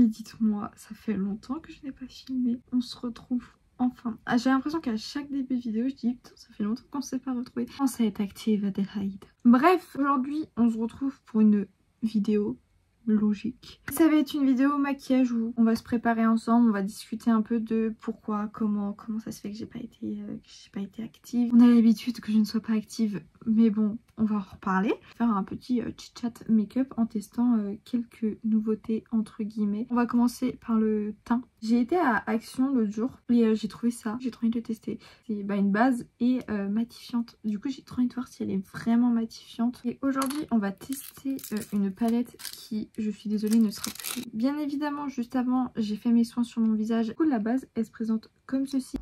Mais dites-moi, ça fait longtemps que je n'ai pas filmé. On se retrouve enfin. Ah, j'ai l'impression qu'à chaque début de vidéo, je dis putain, ça fait longtemps qu'on ne s'est pas retrouvés. Pense à être active, Adélaïde. Bref, aujourd'hui, on se retrouve pour une vidéo logique. Ça va être une vidéo maquillage où on va se préparer ensemble, on va discuter un peu de pourquoi, comment ça se fait que j'ai pas été active. On a l'habitude que je ne sois pas active, mais bon, on va en reparler. Faire un petit chit-chat make-up en testant quelques nouveautés entre guillemets. On va commencer par le teint. J'ai été à Action l'autre jour et j'ai trouvé ça, j'ai trop envie de le tester. C'est une base et matifiante. Du coup j'ai trop envie de voir si elle est vraiment matifiante. Et aujourd'hui on va tester une palette qui, je suis désolée, ne sera plus. Bien évidemment juste avant j'ai fait mes soins sur mon visage. Du coup la base elle se présente comme ceci.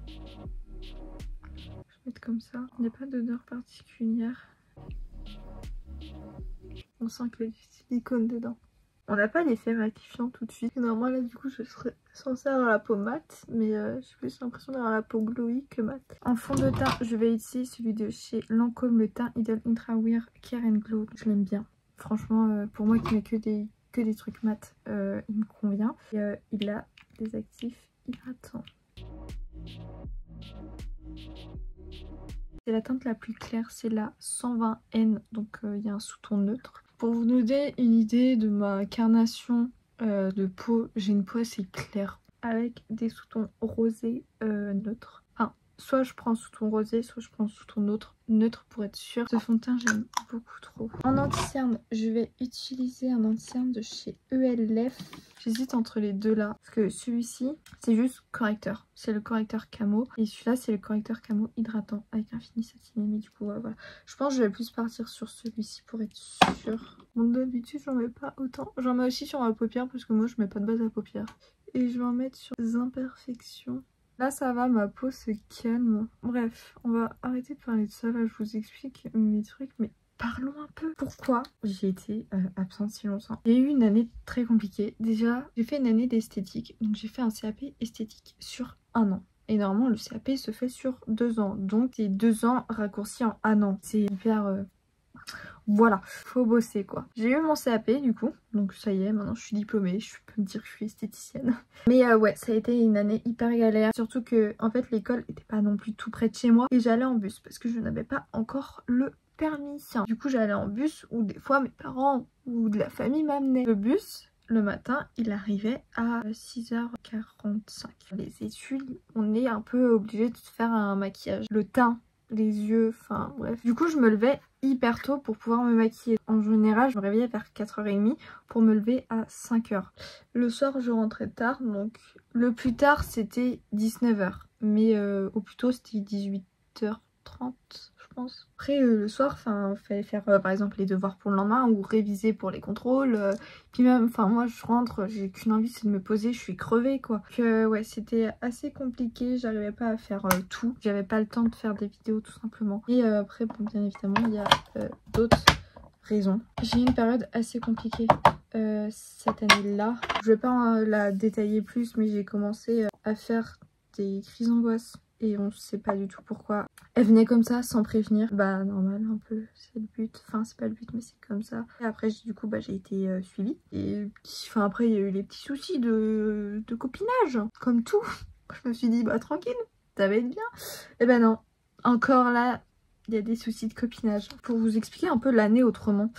Je vais mettre comme ça. Il n'y a pas d'odeur particulière. On sent qu'il y a du silicone dedans. On n'a pas l'effet matifiant tout de suite. Normalement là du coup je serais censée avoir la peau mate, mais j'ai plus l'impression d'avoir la peau glowy que mate. En fond de teint je vais utiliser celui de chez Lancôme, le teint Idol Ultra Wear Care and Glow. Je l'aime bien. Franchement pour moi qui n'ai que des trucs mat, il me convient. Et, il a des actifs hydratants. C'est la teinte la plus claire, c'est la 120N, donc il y a un sous-ton neutre. Pour vous donner une idée de ma carnation de peau, j'ai une peau assez claire avec des sous-tons rosés neutres. Enfin, soit je prends sous-ton rosé, soit je prends sous-ton neutre pour être sûre. Ce fond de teint, j'aime beaucoup trop. En anti-cerne, je vais utiliser un anti-cerne de chez ELF. J'hésite entre les deux là, parce que celui-ci, c'est juste correcteur. C'est le correcteur camo. Et celui-là, c'est le correcteur camo hydratant avec un fini satiné. Mais du coup, voilà. Je pense que je vais plus partir sur celui-ci pour être sûre. Bon, d'habitude, j'en mets pas autant. J'en mets aussi sur ma paupière, parce que moi, je mets pas de base à paupière. Et je vais en mettre sur les imperfections. Là ça va, ma peau se calme. Bref, on va arrêter de parler de ça. Là je vous explique mes trucs, mais parlons un peu. Pourquoi j'ai été absente si longtemps? J'ai eu une année très compliquée. Déjà, j'ai fait une année d'esthétique. Donc j'ai fait un CAP esthétique sur 1 an. Et normalement le CAP se fait sur 2 ans. Donc c'est 2 ans raccourcis en 1 an. C'est hyper... Voilà, faut bosser quoi. J'ai eu mon CAP du coup, donc ça y est, maintenant je suis diplômée, je peux me dire que je suis esthéticienne. Mais ouais, ça a été une année hyper galère, surtout que en fait l'école était pas non plus tout près de chez moi et j'allais en bus parce que je n'avais pas encore le permis. Du coup j'allais en bus ou des fois mes parents ou de la famille m'amenaient. Le bus, le matin, il arrivait à 6h45. Les études, on est un peu obligé de faire un maquillage. Le teint, les yeux, enfin bref. Du coup je me levais hyper tôt pour pouvoir me maquiller. En général je me réveillais vers 4h30 pour me lever à 5h. Le soir je rentrais tard, donc le plus tard c'était 19h. Mais au plus tôt c'était 18h30 je pense. Après le soir, il fallait faire par exemple les devoirs pour le lendemain ou réviser pour les contrôles. Puis même, moi je rentre, j'ai qu'une envie, c'est de me poser, je suis crevée quoi. Donc ouais, c'était assez compliqué, j'arrivais pas à faire tout. J'avais pas le temps de faire des vidéos tout simplement. Et après, bon, bien évidemment, il y a d'autres raisons. J'ai eu une période assez compliquée cette année-là. Je vais pas la détailler plus, mais j'ai commencé à faire des crises d'angoisse. Et on sait pas du tout pourquoi. Elle venait comme ça, sans prévenir. Bah normal un peu, c'est le but. Enfin c'est pas le but mais c'est comme ça. Et après du coup j'ai été suivie. Et après il y a eu les petits soucis de copinage. Comme tout. Je me suis dit bah tranquille, ça va être bien. Et ben non, encore là il y a des soucis de copinage. Pour vous expliquer un peu l'année autrement.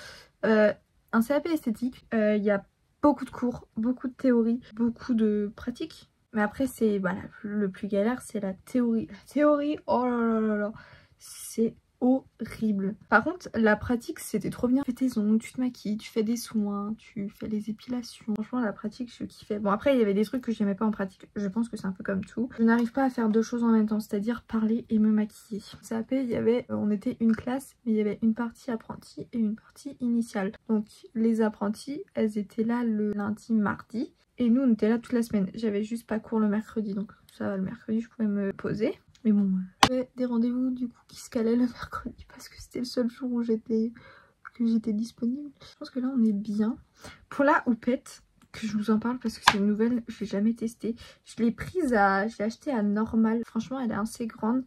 Un CAP esthétique, il y a beaucoup de cours, beaucoup de théorie, beaucoup de pratiques. Mais après, c'est le plus galère, c'est la théorie. La théorie, oh là là là là, c'est horrible. Par contre, la pratique, c'était trop bien. Tu fais tes ongles, tu te maquilles, tu fais des soins, tu fais les épilations. Franchement, la pratique, je kiffais. Bon, après, il y avait des trucs que j'aimais pas en pratique. Je pense que c'est un peu comme tout. Je n'arrive pas à faire deux choses en même temps, c'est-à-dire parler et me maquiller. CAP, il y avait, on était une classe, mais il y avait une partie apprentie et une partie initiale. Donc, les apprentis, elles étaient là le lundi, mardi. Et nous on était là toute la semaine. J'avais juste pas cours le mercredi, donc ça va, le mercredi je pouvais me poser. Mais bon, j'avais des rendez-vous du coup qui se calaient le mercredi parce que c'était le seul jour où j'étais disponible. Je pense que là on est bien. Pour la houppette, que je vous en parle parce que c'est une nouvelle, je l'ai jamais testée. Je l'ai achetée à Normal. Franchement elle est assez grande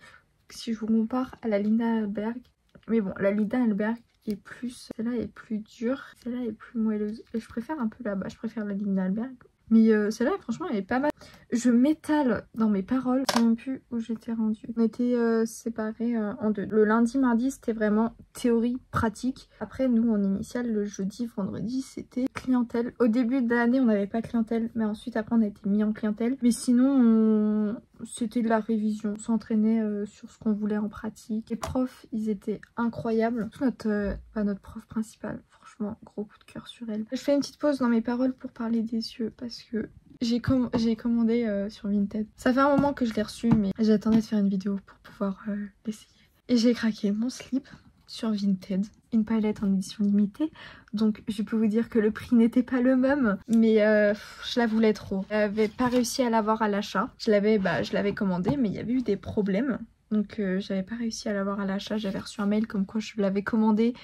si je vous compare à la Linda Hallberg. Mais bon, la Linda Hallberg est plus... Celle-là est plus dure, celle-là est plus moelleuse. Et je préfère un peu là-bas, je préfère la ligne d'Alberg. Mais celle-là, franchement, elle est pas mal. Je m'étale dans mes paroles. Je sais même plus où j'étais rendue. On était séparés en deux. Le lundi, mardi, c'était vraiment théorie, pratique. Après, nous, en initiale, le jeudi, vendredi, c'était clientèle. Au début de l'année, on n'avait pas clientèle. Mais ensuite, après, on a été mis en clientèle. Mais sinon, c'était de la révision. On s'entraînait sur ce qu'on voulait en pratique. Les profs, ils étaient incroyables. Notre prof principale. Franchement, gros coup de cœur sur elle. Je fais une petite pause dans mes paroles pour parler des yeux parce que j'ai commandé sur Vinted. Ça fait un moment que je l'ai reçu, mais j'attendais de faire une vidéo pour pouvoir l'essayer. Et j'ai craqué mon slip sur Vinted. Une palette en édition limitée. Donc je peux vous dire que le prix n'était pas le même. Mais je la voulais trop. J'avais pas réussi à l'avoir à l'achat. Je l'avais commandé, mais il y avait eu des problèmes. Donc j'avais pas réussi à l'avoir à l'achat. J'avais reçu un mail comme quoi je l'avais commandé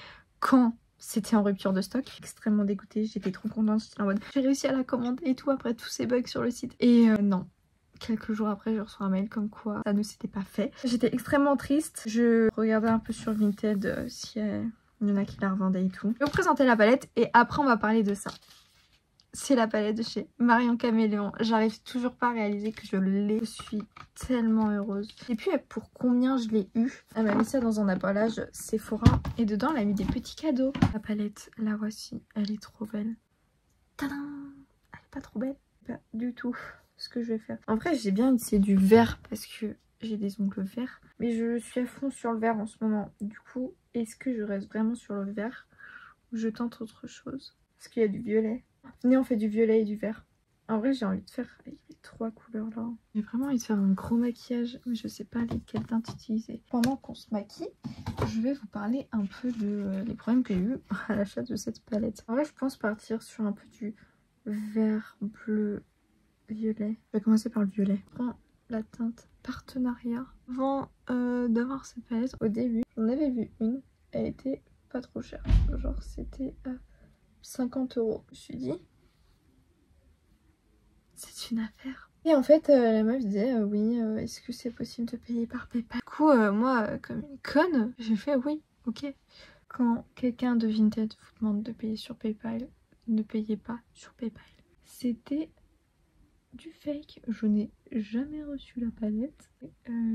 quand c'était en rupture de stock. Extrêmement dégoûtée, j'étais trop contente, j'étais en mode j'ai réussi à la commander et tout après tous ces bugs sur le site. Et non, quelques jours après je reçois un mail comme quoi ça ne s'était pas fait. J'étais extrêmement triste, je regardais un peu sur Vinted si il y en a qui la revendaient et tout. Je vais vous présenter la palette et après on va parler de ça. C'est la palette de chez Marion Caméléon. J'arrive toujours pas à réaliser que je l'ai. Je suis tellement heureuse. Et puis pour combien je l'ai eu. Elle m'a mis ça dans un emballage Sephora. Et dedans elle a mis des petits cadeaux. La palette, la voici. Elle est trop belle. Tadam! Elle est pas trop belle? Pas du tout ce que je vais faire. En vrai j'ai bien essayé du vert parce que j'ai des ongles verts. Mais je suis à fond sur le vert en ce moment. Du coup, est-ce que je reste vraiment sur le vert ou je tente autre chose? Parce qu'il y a du violet. Venez, on fait du violet et du vert. En vrai, j'ai envie de faire les trois couleurs là. J'ai vraiment envie de faire un gros maquillage, mais je sais pas lesquelles teintes utiliser. Pendant qu'on se maquille, je vais vous parler un peu de les problèmes que j'ai eu à l'achat de cette palette. En vrai, je pense partir sur un peu du vert, bleu, violet. Je vais commencer par le violet. Je prends la teinte Partenariat. Avant d'avoir cette palette, au début, j'en avais vu une. Elle était pas trop chère. Genre, c'était 50 €. Je me suis dit, c'est une affaire. Et en fait, la meuf disait, oui, est-ce que c'est possible de payer par PayPal? Du coup, moi, comme une conne, j'ai fait oui, ok. Quand quelqu'un de Vinted vous demande de payer sur PayPal, ne payez pas sur PayPal. C'était du fake. Je n'ai jamais reçu la palette.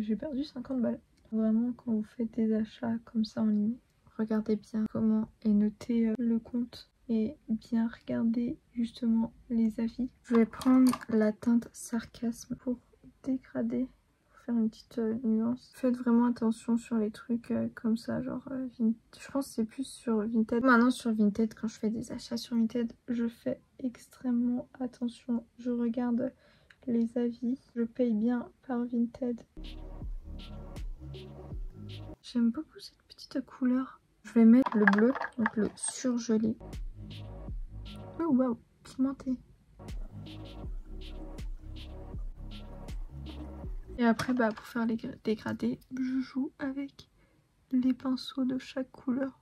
J'ai perdu 50 balles. Vraiment, quand vous faites des achats comme ça en ligne, regardez bien comment est noté le compte. Et bien regarder justement les avis. Je vais prendre la teinte Sarcasme pour dégrader, pour faire une petite nuance. Faites vraiment attention sur les trucs comme ça, genre je pense que c'est plus sur Vinted. Maintenant sur Vinted, quand je fais des achats sur Vinted, je fais extrêmement attention. Je regarde les avis, je paye bien par Vinted. J'aime beaucoup cette petite couleur. Je vais mettre le bleu, donc le surgelé. Oh waouh, pimenté. Et après, pour faire les dégradés, je joue avec les pinceaux de chaque couleur.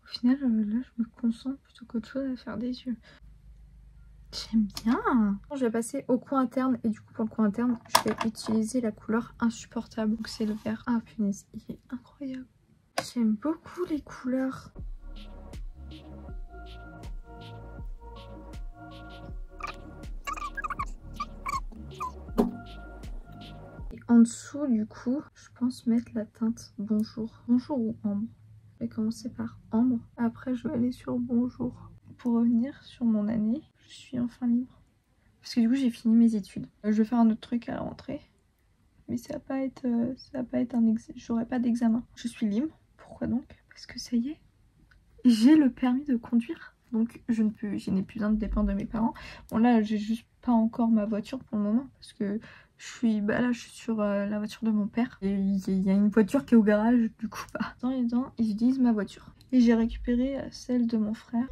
Au final, là, je me concentre plutôt qu'autre chose à faire des yeux. J'aime bien. Je vais passer au coin interne et du coup pour le coin interne je vais utiliser la couleur Insupportable. Donc c'est le vert. Ah punaise, il est incroyable. J'aime beaucoup les couleurs. Et en dessous du coup je pense mettre la teinte Bonjour. Bonjour ou Ambre. Je vais commencer par Ambre. Après je vais aller sur Bonjour. Pour revenir sur mon année, je suis enfin libre. Parce que du coup j'ai fini mes études. Je vais faire un autre truc à la rentrée. Mais ça va pas être un examen. J'aurai pas d'examen. Je suis libre. Pourquoi donc? Parce que ça y est, j'ai le permis de conduire. Donc je n'ai plus besoin de dépendre de mes parents. Bon là j'ai juste pas encore ma voiture pour le moment. Parce que je suis sur la voiture de mon père. Et il y a une voiture qui est au garage. Du coup dans les dents ils utilisent ma voiture. Et j'ai récupéré celle de mon frère.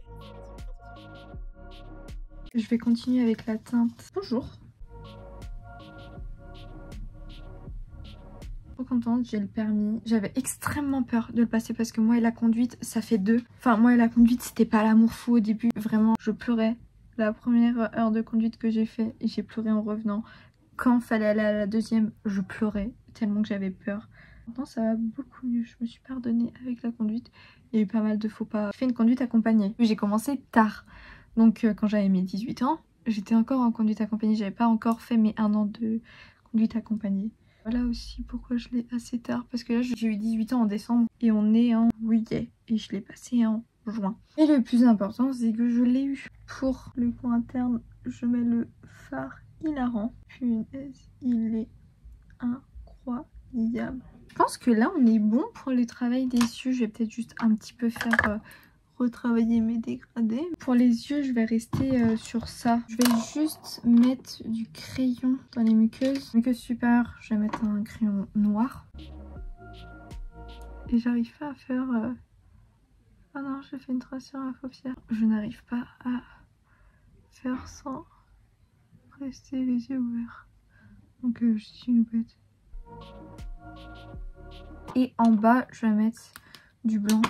Je vais continuer avec la teinte Bonjour. Trop contente, j'ai le permis. J'avais extrêmement peur de le passer parce que moi et la conduite, ça fait deux. Enfin, moi et la conduite, c'était pas l'amour fou au début. Vraiment, je pleurais la première heure de conduite que j'ai fait et j'ai pleuré en revenant. Quand fallait aller à la deuxième, je pleurais tellement que j'avais peur. Maintenant ça va beaucoup mieux, je me suis pardonnée avec la conduite. Il y a eu pas mal de faux pas. J'ai fait une conduite accompagnée. J'ai commencé tard. Donc quand j'avais mes 18 ans, j'étais encore en conduite accompagnée. J'avais pas encore fait mes 1 an de conduite accompagnée. Voilà aussi pourquoi je l'ai assez tard. Parce que là j'ai eu 18 ans en décembre et on est en juillet. Et je l'ai passé en juin. Et le plus important c'est que je l'ai eu. Pour le coin interne, je mets le phare hilarant. Punaise, il est incroyable. Je pense que là on est bon pour le travail des yeux. Je vais peut-être juste un petit peu faire retravailler mes dégradés. Pour les yeux je vais rester sur ça. Je vais juste mettre du crayon dans les muqueuses. Muqueuse super, je vais mettre un crayon noir. Et j'arrive pas à faire... Ah non, j'ai fait une trace sur la paupière. Je n'arrive pas à faire sans rester les yeux ouverts. Donc je suis une bête. Et en bas, je vais mettre du blanc.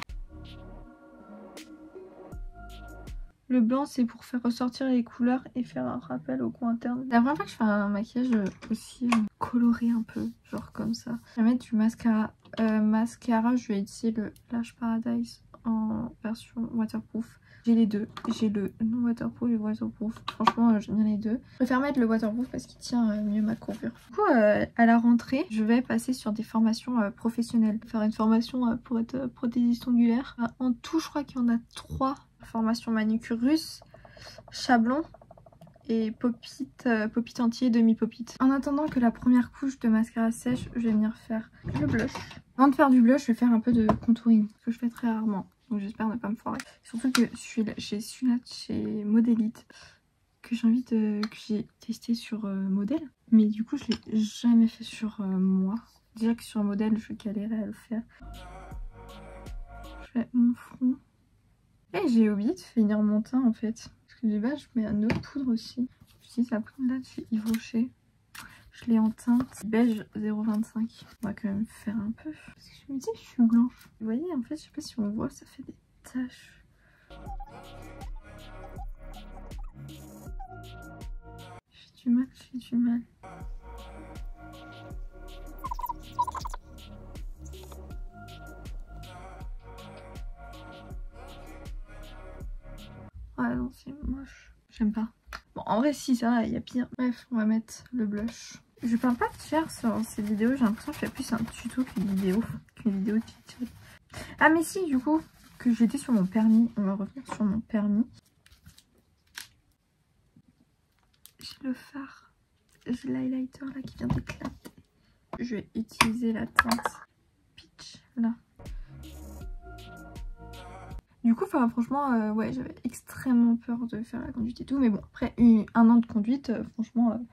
Le blanc, c'est pour faire ressortir les couleurs et faire un rappel au coin interne. La première fois que je fais un maquillage aussi coloré un peu, genre comme ça. Je vais mettre du mascara. Mascara, je vais utiliser le Lash Paradise en version waterproof. J'ai les deux. J'ai le non waterproof et le waterproof. Franchement, j'aime bien les deux. Je préfère mettre le waterproof parce qu'il tient mieux ma courbure. Du coup, à la rentrée, je vais passer sur des formations professionnelles. Faire une formation pour être prothésiste ongulaire. En tout, je crois qu'il y en a 3. Formation manucure russe, chablon et pop-it entier, demi-pop-it. En attendant que la première couche de mascara sèche, je vais venir faire le blush. Avant de faire du blush, je vais faire un peu de contouring, ce que je fais très rarement. Donc j'espère ne pas me foirer. Surtout que j'ai celui-là chez Modélite que j'ai testé sur modèle. Mais du coup, je l'ai jamais fait sur moi. Déjà que sur modèle, je galérais à le faire. Je fais mon front. Et j'ai oublié de finir mon teint en fait. Parce que du bas, je mets un autre poudre aussi. J'utilise la poudre là de chez Yves Rocher. Je l'ai en teinte beige 0,25. On va quand même faire un peu. Parce que je me dis, je suis blanche. Vous voyez, en fait, je sais pas si on voit, ça fait des taches. J'ai du mal. Ouais, non, c'est moche. J'aime pas. Bon, en vrai, si, ça va, il y a pire. Bref, on va mettre le blush. Je parle pas de faire sur ces vidéos, j'ai l'impression que je fais plus un tuto qu'une vidéo tuto. Ah mais si, du coup, que j'étais sur mon permis. On va revenir sur mon permis. J'ai le fard. J'ai l'highlighter là qui vient d'éclater. Je vais utiliser la teinte Peach là. Du coup, franchement, ouais, j'avais extrêmement peur de faire la conduite et tout. Mais bon, après 1 an de conduite, franchement,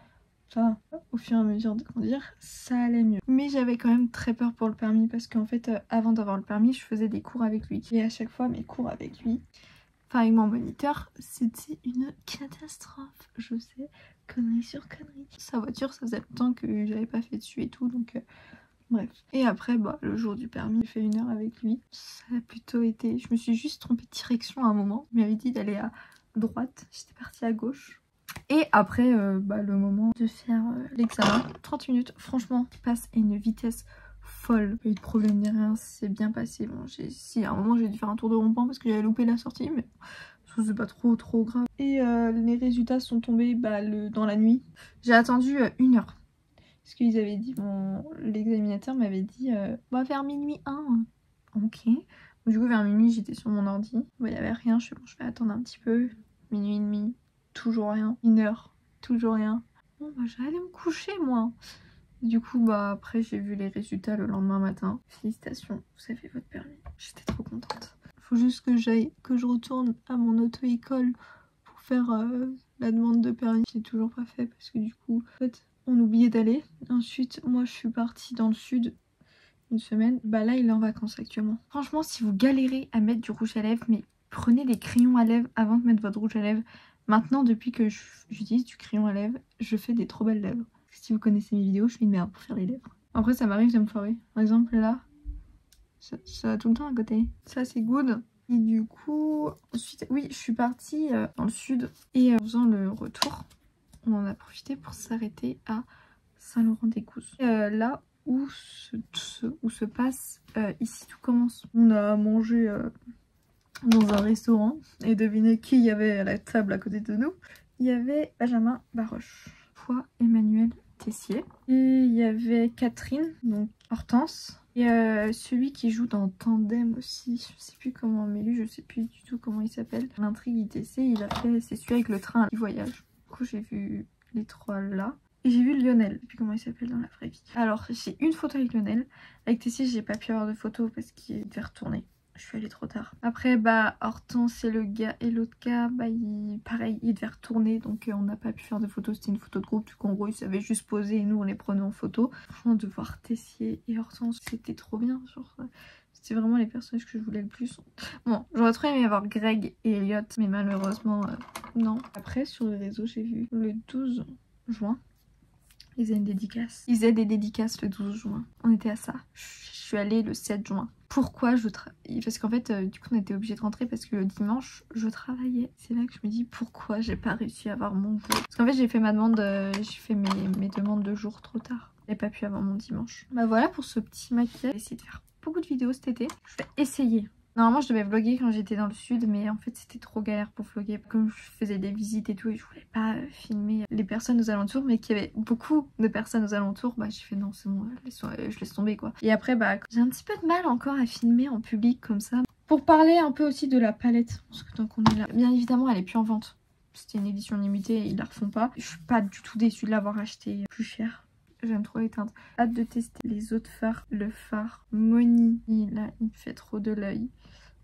ça va. Au fur et à mesure de conduire, ça allait mieux. Mais j'avais quand même très peur pour le permis parce qu'en fait, avant d'avoir le permis, je faisais des cours avec lui. Et à chaque fois, mes cours avec lui, enfin avec mon moniteur, c'était une catastrophe. Je sais, connerie sur connerie. Sa voiture, ça faisait longtemps que j'avais pas fait dessus et tout, donc... Bref. Et après, bah, le jour du permis, j'ai fait 1 heure avec lui. Ça a plutôt été... Je me suis juste trompée de direction à un moment. Il m'avait dit d'aller à droite. J'étais partie à gauche. Et après, bah, le moment de faire l'examen. 30 minutes, franchement, il passe à une vitesse folle. Pas eu de problème ni rien, c'est bien passé. Bon, si, à un moment, j'ai dû faire un tour de rond-point parce que j'avais loupé la sortie, mais c'est pas trop grave. Et les résultats sont tombés bah, dans la nuit. J'ai attendu 1 heure. Parce qu'ils avaient dit, l'examinateur m'avait dit bah, vers minuit 1. Ok. Donc, du coup, vers minuit, j'étais sur mon ordi. Bon, il n'y avait rien. Je fais bon, je vais attendre un petit peu. Minuit et demi, toujours rien. 1 heure, toujours rien. Bon, bah, j'allais me coucher, moi. Du coup, bah, après, j'ai vu les résultats le lendemain matin. Félicitations, vous avez votre permis. J'étais trop contente. Faut juste que je retourne à mon auto-école pour faire la demande de permis. J'ai toujours pas fait parce que du coup, en fait, on oubliait d'aller. Ensuite, moi, je suis partie dans le sud 1 semaine. Bah là, il est en vacances actuellement. Franchement, si vous galérez à mettre du rouge à lèvres, mais prenez des crayons à lèvres avant de mettre votre rouge à lèvres. Maintenant, depuis que j'utilise du crayon à lèvres, je fais des trop belles lèvres. Si vous connaissez mes vidéos, je suis une merde pour faire les lèvres. Après, ça m'arrive de me foirer. Par exemple, là, ça va tout le temps à côté. Ça, c'est good. Et du coup, ensuite, oui, je suis partie dans le sud. Et en faisant le retour, on en a profité pour s'arrêter à Saint-Laurent-des-Gousses. Là où se passe ici tout commence. On a mangé dans un restaurant et devinez qui il y avait à la table à côté de nous. Il y avait Benjamin Baroche, Emmanuel Tessier, et il y avait Catherine, donc Hortense, et celui qui joue dans Tandem aussi, je sais plus comment, mais lui je sais plus du tout comment il s'appelle. L'intrigue ITC, il a fait, c'est celui avec le train du voyage. Du coup j'ai vu les trois là. Et j'ai vu Lionel, et puis comment il s'appelle dans la vraie vie. Alors j'ai une photo avec Lionel, avec Tessier j'ai pas pu avoir de photo parce qu'il devait retourner. Je suis allée trop tard. Après, bah, Hortense et le gars et l'autre gars, bah, pareil, ils devaient retourner. Donc, on n'a pas pu faire de photos. C'était une photo de groupe. Du coup, en gros, ils savaient juste poser et nous, on les prenait en photo. Franchement, de voir Tessier et Hortense, c'était trop bien. Genre, c'était vraiment les personnages que je voulais le plus. Bon, j'aurais trop aimé avoir Greg et Elliot, mais malheureusement, non. Après, sur le réseau, j'ai vu le 12 juin. Ils faisaient une dédicace. Ils faisaient des dédicaces le 12 juin. On était à ça. Je suis allée le 7 juin. Pourquoi je travaille? Parce qu'en fait, du coup, on était obligé de rentrer parce que le dimanche, je travaillais. C'est là que je me dis pourquoi j'ai pas réussi à avoir mon jour. Parce qu'en fait, j'ai fait ma demande, j'ai fait mes demandes de jour trop tard. J'ai pas pu avoir mon dimanche. Bah voilà pour ce petit maquillage. Je vais essayer de faire beaucoup de vidéos cet été. Je vais essayer. Normalement, je devais vlogger quand j'étais dans le sud, mais en fait, c'était trop galère pour vlogger. Comme je faisais des visites et tout, et je voulais pas filmer les personnes aux alentours, mais qu'il y avait beaucoup de personnes aux alentours, bah j'ai fait non, c'est bon, je laisse tomber quoi. Et après, bah j'ai un petit peu de mal encore à filmer en public comme ça. Pour parler un peu aussi de la palette, parce que tant qu'on est là, bien évidemment, elle est plus en vente. C'était une édition limitée et ils la refont pas. Je suis pas du tout déçue de l'avoir acheté plus cher. J'aime trop les teintes. Hâte de tester les autres fards. Le fard Moni, là, il me fait trop de l'œil.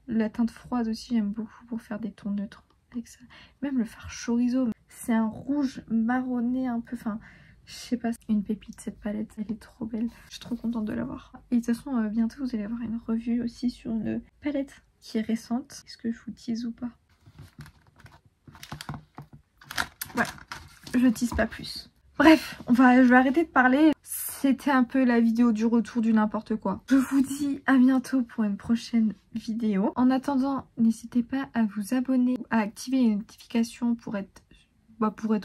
La teinte froide aussi, j'aime beaucoup pour faire des tons neutres avec ça. Même le fard chorizo, c'est un rouge marronné un peu, enfin, je sais pas, une pépite cette palette, elle est trop belle. Je suis trop contente de l'avoir. Et de toute façon, bientôt vous allez avoir une revue aussi sur une palette qui est récente. Est-ce que je vous tease ou pas? Ouais, je tease pas plus. Bref, je vais arrêter de parler. C'était un peu la vidéo du retour du n'importe quoi. Je vous dis à bientôt pour une prochaine vidéo. En attendant, n'hésitez pas à vous abonner, à activer les notifications pour être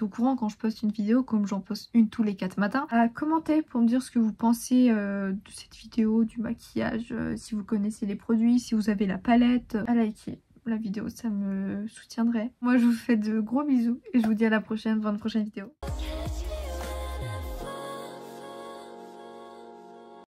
au courant quand je poste une vidéo, comme j'en poste une tous les 4 matins. À commenter pour me dire ce que vous pensez de cette vidéo, du maquillage, si vous connaissez les produits, si vous avez la palette, à liker la vidéo, ça me soutiendrait. Moi je vous fais de gros bisous et je vous dis à la prochaine pour une prochaine vidéo.